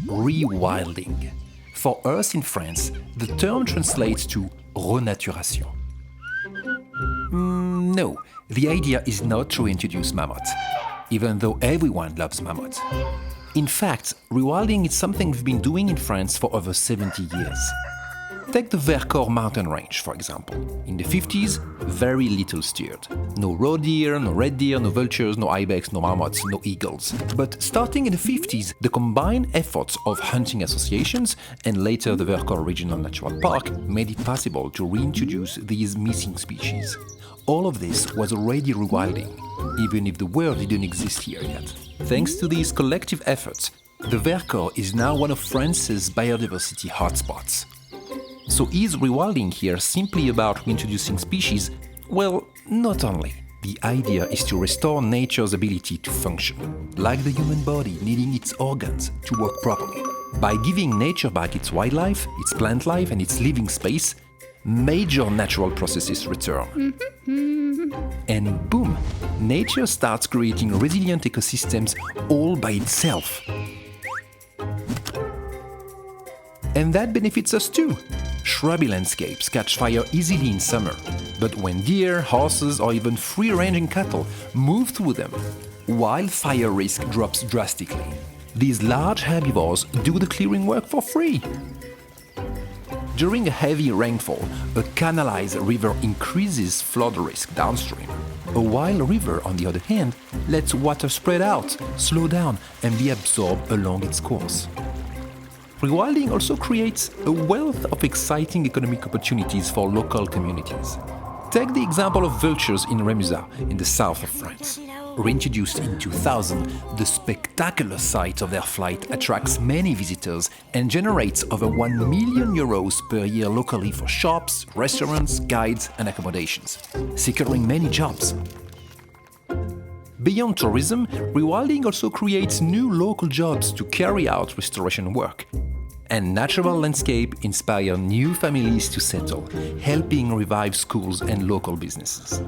rewilding. For us in France, the term translates to renaturation. No, the idea is not to introduce mammoths, even though everyone loves mammoths. In fact, rewilding is something we've been doing in France for over 70 years. Take the Vercors mountain range, for example. In the 50s, very little steered. No roe deer, no red deer, no vultures, no ibex, no marmots, no eagles. But starting in the 50s, the combined efforts of hunting associations and later the Vercors Regional Natural Park made it possible to reintroduce these missing species. All of this was already rewilding, even if the word didn't exist here yet. Thanks to these collective efforts, the Vercors is now one of France's biodiversity hotspots. So is rewilding here simply about reintroducing species? Well, not only. The idea is to restore nature's ability to function, like the human body needing its organs to work properly. By giving nature back its wildlife, its plant life and its living space, major natural processes return. And boom, nature starts creating resilient ecosystems all by itself. And that benefits us too. Shrubby landscapes catch fire easily in summer, but when deer, horses or even free-ranging cattle move through them, wildfire risk drops drastically. These large herbivores do the clearing work for free. During a heavy rainfall, a canalized river increases flood risk downstream. A wild river, on the other hand, lets water spread out, slow down and be absorbed along its course. Rewilding also creates a wealth of exciting economic opportunities for local communities. Take the example of Vultures in Rémusat, in the south of France. Reintroduced in 2000, the spectacular sight of their flight attracts many visitors and generates over 1 million euros per year locally for shops, restaurants, guides and accommodations, securing many jobs. Beyond tourism, rewilding also creates new local jobs to carry out restoration work. And natural landscape inspire new families to settle, helping revive schools and local businesses.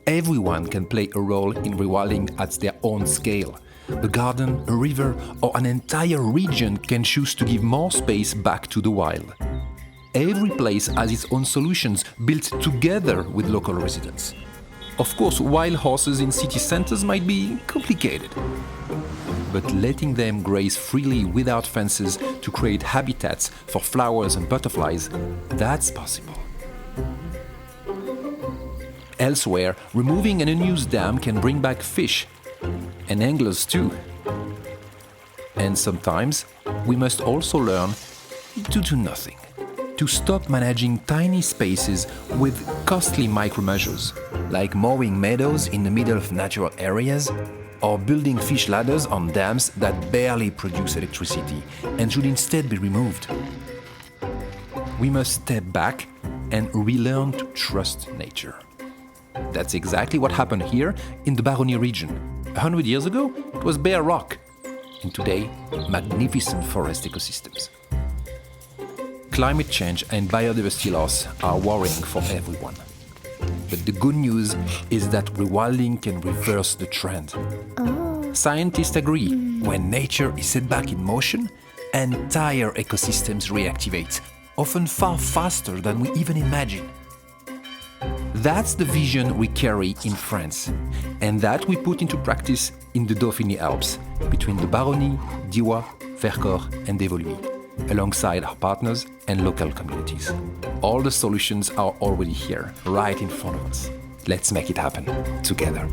Everyone can play a role in rewilding at their own scale. A garden, a river, or an entire region can choose to give more space back to the wild. Every place has its own solutions built together with local residents. Of course, wild horses in city centers might be complicated, but letting them graze freely without fences to create habitats for flowers and butterflies, that's possible. Elsewhere, removing an unused dam can bring back fish, and anglers too. And sometimes, we must also learn to do nothing, to stop managing tiny spaces with costly micromeasures, like mowing meadows in the middle of natural areas, or building fish ladders on dams that barely produce electricity and should instead be removed. We must step back and relearn to trust nature. That's exactly what happened here in the Baronnie region. 100 years ago, it was bare rock, and today, magnificent forest ecosystems. Climate change and biodiversity loss are worrying for everyone. But the good news is that rewilding can reverse the trend. Scientists agree, when nature is set back in motion, entire ecosystems reactivate, often far faster than we even imagine. That's the vision we carry in France, and that we put into practice in the Dauphiné Alps, between the Baronnie, Diois, Vercors and Evoluy, alongside our partners and local communities. All the solutions are already here, right in front of us. Let's make it happen together.